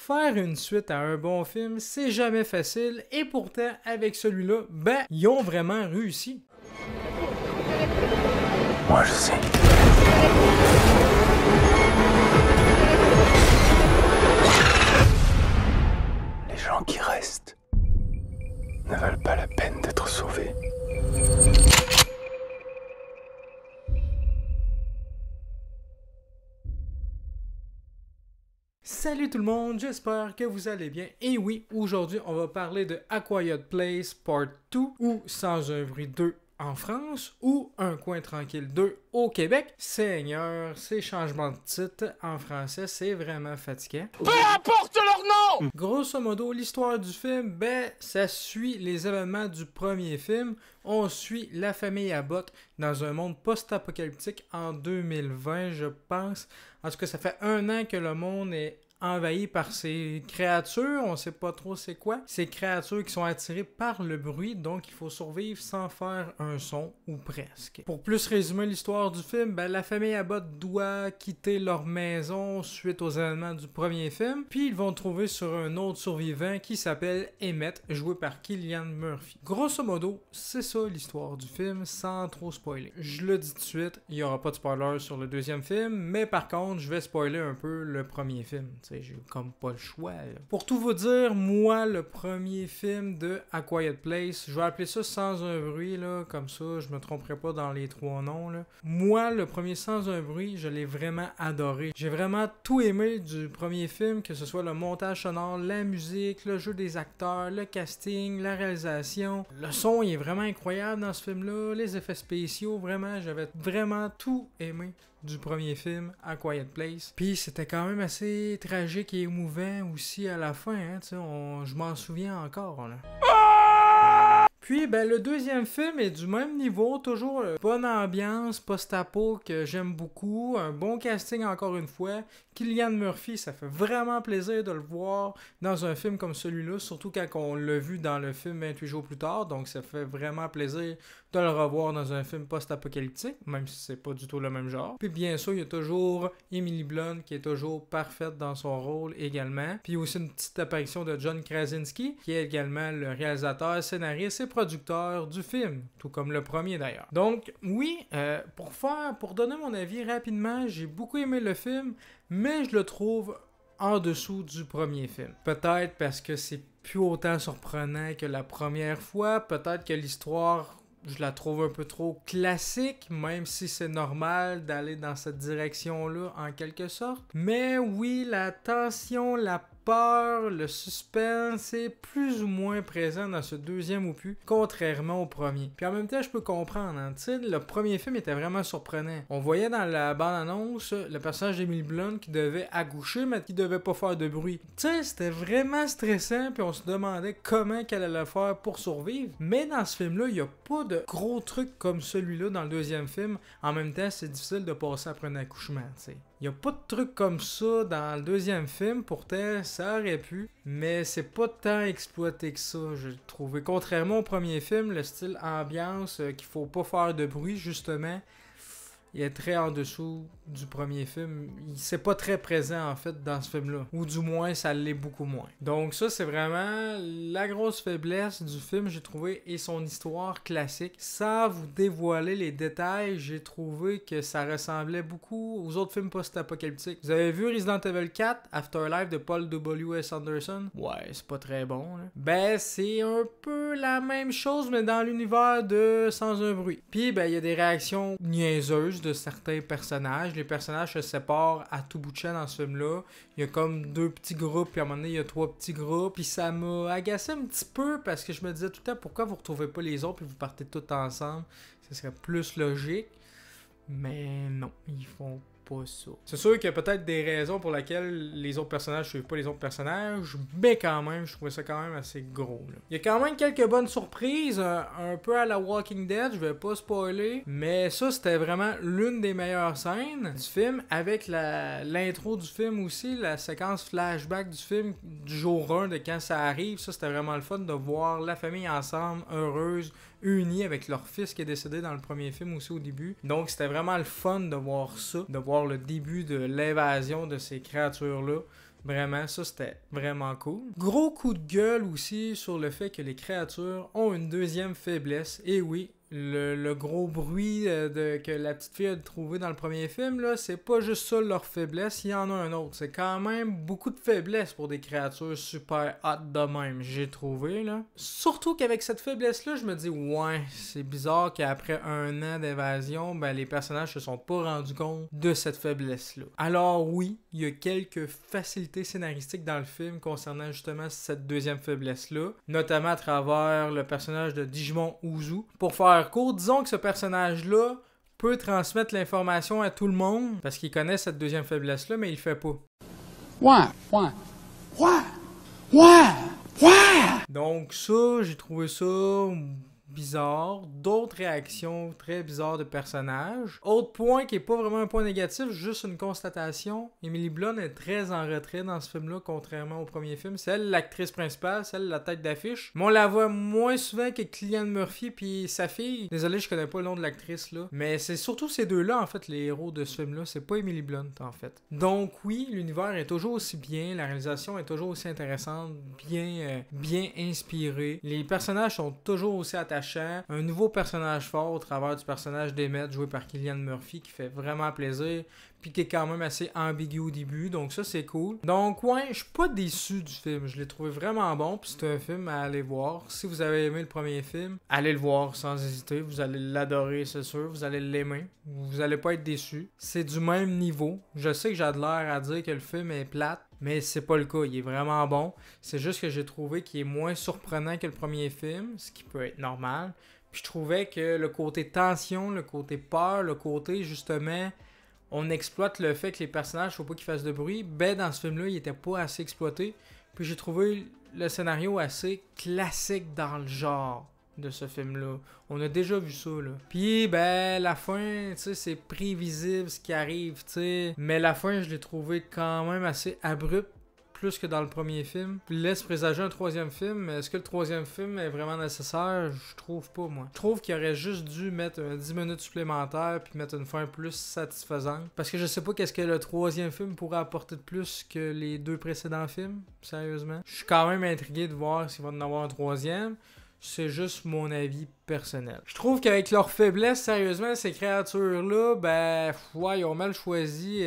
Faire une suite à un bon film, c'est jamais facile, et pourtant, avec celui-là, ben, ils ont vraiment réussi. Moi, je sais. Les gens qui restent ne valent pas la peine d'être sauvés. Salut tout le monde, j'espère que vous allez bien. Et oui, aujourd'hui, on va parler de A Quiet Place Part 2 ou Sans un bruit 2 en France ou Un coin tranquille 2 au Québec. Seigneur, ces changements de titre en français, c'est vraiment fatigant. Peu importe leur nom! Grosso modo, l'histoire du film, ben, ça suit les événements du premier film. On suit la famille Abbott dans un monde post-apocalyptique en 2020, je pense. En tout cas, ça fait 1 an que le monde est envahi par ces créatures, on sait pas trop c'est quoi. Ces créatures qui sont attirées par le bruit, donc il faut survivre sans faire un son, ou presque. Pour plus résumer l'histoire du film, ben, la famille Abbott doit quitter leur maison suite aux événements du premier film, puis ils vont trouver sur un autre survivant qui s'appelle Emmett, joué par Cillian Murphy. Grosso modo, c'est ça l'histoire du film, sans trop spoiler. Je le dis tout de suite, il n'y aura pas de spoiler sur le deuxième film, mais par contre, je vais spoiler un peu le premier film. J'ai comme pas le choix. Là. Pour tout vous dire, moi, le premier film de A Quiet Place, je vais appeler ça Sans un bruit, là, comme ça, je me tromperai pas dans les 3 noms. Là. Moi, le premier Sans un bruit, je l'ai vraiment adoré. J'ai vraiment tout aimé du premier film, que ce soit le montage sonore, la musique, le jeu des acteurs, le casting, la réalisation. Le son, il est vraiment incroyable dans ce film-là, les effets spéciaux, vraiment, j'avais vraiment tout aimé du premier film, A Quiet Place. Puis c'était quand même assez tragique et émouvant aussi à la fin, hein, je m'en souviens encore. Là. Puis, ben, le deuxième film est du même niveau, toujours bonne ambiance post-apo que j'aime beaucoup, un bon casting encore une fois. Cillian Murphy, ça fait vraiment plaisir de le voir dans un film comme celui-là, surtout quand on l'a vu dans le film 28 jours plus tard, donc ça fait vraiment plaisir de le revoir dans un film post-apocalyptique, même si c'est pas du tout le même genre. Puis bien sûr, il y a toujours Emily Blunt qui est toujours parfaite dans son rôle également. Puis aussi une petite apparition de John Krasinski, qui est également le réalisateur, scénariste et producteur du film, tout comme le premier d'ailleurs. Donc oui, pour donner mon avis rapidement, j'ai beaucoup aimé le film, mais je le trouve en dessous du premier film. Peut-être parce que c'est plus autant surprenant que la première fois, peut-être que l'histoire, je la trouve un peu trop classique, même si c'est normal d'aller dans cette direction-là en quelque sorte. Mais oui, la tension, la peur, le suspense est plus ou moins présent dans ce deuxième opus, contrairement au premier. Puis en même temps, je peux comprendre, hein, tu sais, le premier film était vraiment surprenant. On voyait dans la bande-annonce le personnage d'Emily Blunt qui devait accoucher, mais qui devait pas faire de bruit. Tu sais, c'était vraiment stressant, puis on se demandait comment qu'elle allait faire pour survivre. Mais dans ce film-là, il n'y a pas de gros trucs comme celui-là dans le deuxième film. En même temps, c'est difficile de passer après un accouchement, tu sais. Il n'y a pas de trucs comme ça dans le deuxième film, pourtant ça aurait pu, mais c'est pas tant exploité que ça, j'ai trouvé. Contrairement au premier film, le style ambiance, qu'il faut pas faire de bruit justement, il est très en dessous du premier film. C'est pas très présent en fait dans ce film-là. Ou du moins, ça l'est beaucoup moins. Donc ça, c'est vraiment la grosse faiblesse du film, j'ai trouvé, et son histoire classique. Sans vous dévoiler les détails, j'ai trouvé que ça ressemblait beaucoup aux autres films post-apocalyptiques. Vous avez vu Resident Evil 4, Afterlife de Paul W.S. Anderson? Ouais, c'est pas très bon. Là. Ben, c'est un peu la même chose, mais dans l'univers de Sans un bruit. Puis, ben, il y a des réactions niaiseuses de certains personnages. Les personnages se séparent à tout bout de champ dans ce film-là. Il y a comme 2 petits groupes, puis à un moment donné, il y a 3 petits groupes. Puis ça m'a agacé un petit peu parce que je me disais tout le temps pourquoi vous retrouvez pas les autres puis vous partez tous ensemble. Ce serait plus logique. Mais non, ils font pas ça. C'est sûr qu'il y a peut-être des raisons pour lesquelles les autres personnages ne suivent pas les autres personnages, mais quand même, je trouvais ça quand même assez gros. Là. Il y a quand même quelques bonnes surprises, un peu à la Walking Dead, je vais pas spoiler, mais ça c'était vraiment l'une des meilleures scènes du film, avec l'intro du film aussi, la séquence flashback du film du jour 1 de quand ça arrive, ça c'était vraiment le fun de voir la famille ensemble, heureuse, unis avec leur fils qui est décédé dans le premier film aussi au début. Donc c'était vraiment le fun de voir ça, de voir le début de l'invasion de ces créatures-là. Vraiment, ça c'était vraiment cool. Gros coup de gueule aussi sur le fait que les créatures ont une deuxième faiblesse. Et oui, le gros bruit que la petite fille a trouvé dans le premier film, là, c'est pas juste ça leur faiblesse, il y en a un autre. C'est quand même beaucoup de faiblesse pour des créatures super hot de même, j'ai trouvé, là. Surtout qu'avec cette faiblesse-là, je me dis, ouais, c'est bizarre qu'après un an d'évasion, ben les personnages se sont pas rendus compte de cette faiblesse-là. Alors oui, il y a quelques facilités scénaristiques dans le film concernant justement cette deuxième faiblesse-là, notamment à travers le personnage de Digimon Uzu. Pour faire court, disons que ce personnage-là peut transmettre l'information à tout le monde parce qu'il connaît cette deuxième faiblesse-là, mais il le fait pas. Donc ça, j'ai trouvé ça bizarre. D'autres réactions très bizarres de personnages. Autre point qui est pas vraiment un point négatif, juste une constatation. Emily Blunt est très en retrait dans ce film-là, contrairement au premier film. C'est elle l'actrice principale, c'est elle la tête d'affiche. Mais on la voit moins souvent que Cillian Murphy puis sa fille. Désolé, je connais pas le nom de l'actrice là. Mais c'est surtout ces deux-là, en fait, les héros de ce film-là. C'est pas Emily Blunt, en fait. Donc oui, l'univers est toujours aussi bien, la réalisation est toujours aussi intéressante, bien inspirée. Les personnages sont toujours aussi attachants. Un nouveau personnage fort au travers du personnage d'Emmett joué par Cillian Murphy qui fait vraiment plaisir puis qui est quand même assez ambigu au début, donc ça c'est cool. Donc ouais, je suis pas déçu du film, je l'ai trouvé vraiment bon puis c'est un film à aller voir. Si vous avez aimé le premier film, allez le voir sans hésiter, vous allez l'adorer c'est sûr, vous allez l'aimer, vous allez pas être déçu. C'est du même niveau, je sais que j'ai de l'air à dire que le film est plate, mais c'est pas le cas, il est vraiment bon. C'est juste que j'ai trouvé qu'il est moins surprenant que le premier film, ce qui peut être normal. Puis je trouvais que le côté tension, le côté peur, le côté justement, on exploite le fait que les personnages, faut pas qu'ils fassent de bruit. Ben dans ce film-là, il était pas assez exploité. Puis j'ai trouvé le scénario assez classique dans le genre de ce film-là. On a déjà vu ça, là. Puis, ben, la fin, tu sais, c'est prévisible ce qui arrive, tu sais. Mais la fin, je l'ai trouvé quand même assez abrupte, plus que dans le premier film. Puis laisse présager un troisième film, mais est-ce que le troisième film est vraiment nécessaire? Je trouve pas, moi. Je trouve qu'il aurait juste dû mettre 10 minutes supplémentaires puis mettre une fin plus satisfaisante. Parce que je sais pas qu'est-ce que le troisième film pourrait apporter de plus que les deux précédents films, sérieusement. Je suis quand même intrigué de voir s'il va en avoir un troisième. C'est juste mon avis personnel. Je trouve qu'avec leur faiblesse, sérieusement, ces créatures-là, ben, ouais, ils ont mal choisi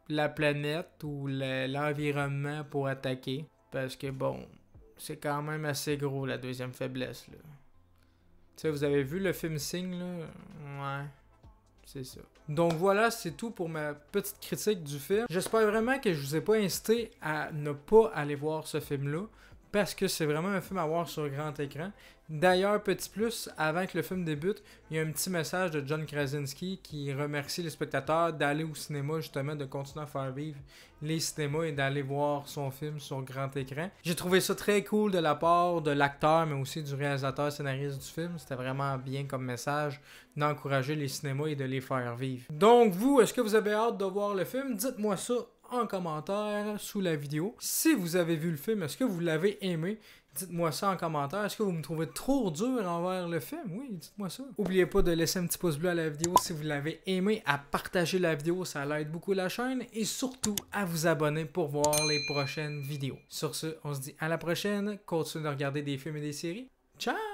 la planète ou l'environnement pour attaquer. Parce que, bon, c'est quand même assez gros, la deuxième faiblesse, là. Tu sais, vous avez vu le film Sing, là? Ouais, c'est ça. Donc voilà, c'est tout pour ma petite critique du film. J'espère vraiment que je vous ai pas incité à ne pas aller voir ce film-là. Parce que c'est vraiment un film à voir sur grand écran. D'ailleurs, petit plus, avant que le film débute, il y a un petit message de John Krasinski qui remercie les spectateurs d'aller au cinéma, justement, de continuer à faire vivre les cinémas et d'aller voir son film sur grand écran. J'ai trouvé ça très cool de la part de l'acteur, mais aussi du réalisateur scénariste du film. C'était vraiment bien comme message d'encourager les cinémas et de les faire vivre. Donc vous, est-ce que vous avez hâte de voir le film? Dites-moi ça en commentaire sous la vidéo. Si vous avez vu le film, est-ce que vous l'avez aimé? Dites-moi ça en commentaire. Est-ce que vous me trouvez trop dur envers le film? Oui, dites-moi ça. N'oubliez pas de laisser un petit pouce bleu à la vidéo si vous l'avez aimé, à partager la vidéo, ça aide beaucoup la chaîne, et surtout à vous abonner pour voir les prochaines vidéos. Sur ce, on se dit à la prochaine. Continuez de regarder des films et des séries. Ciao!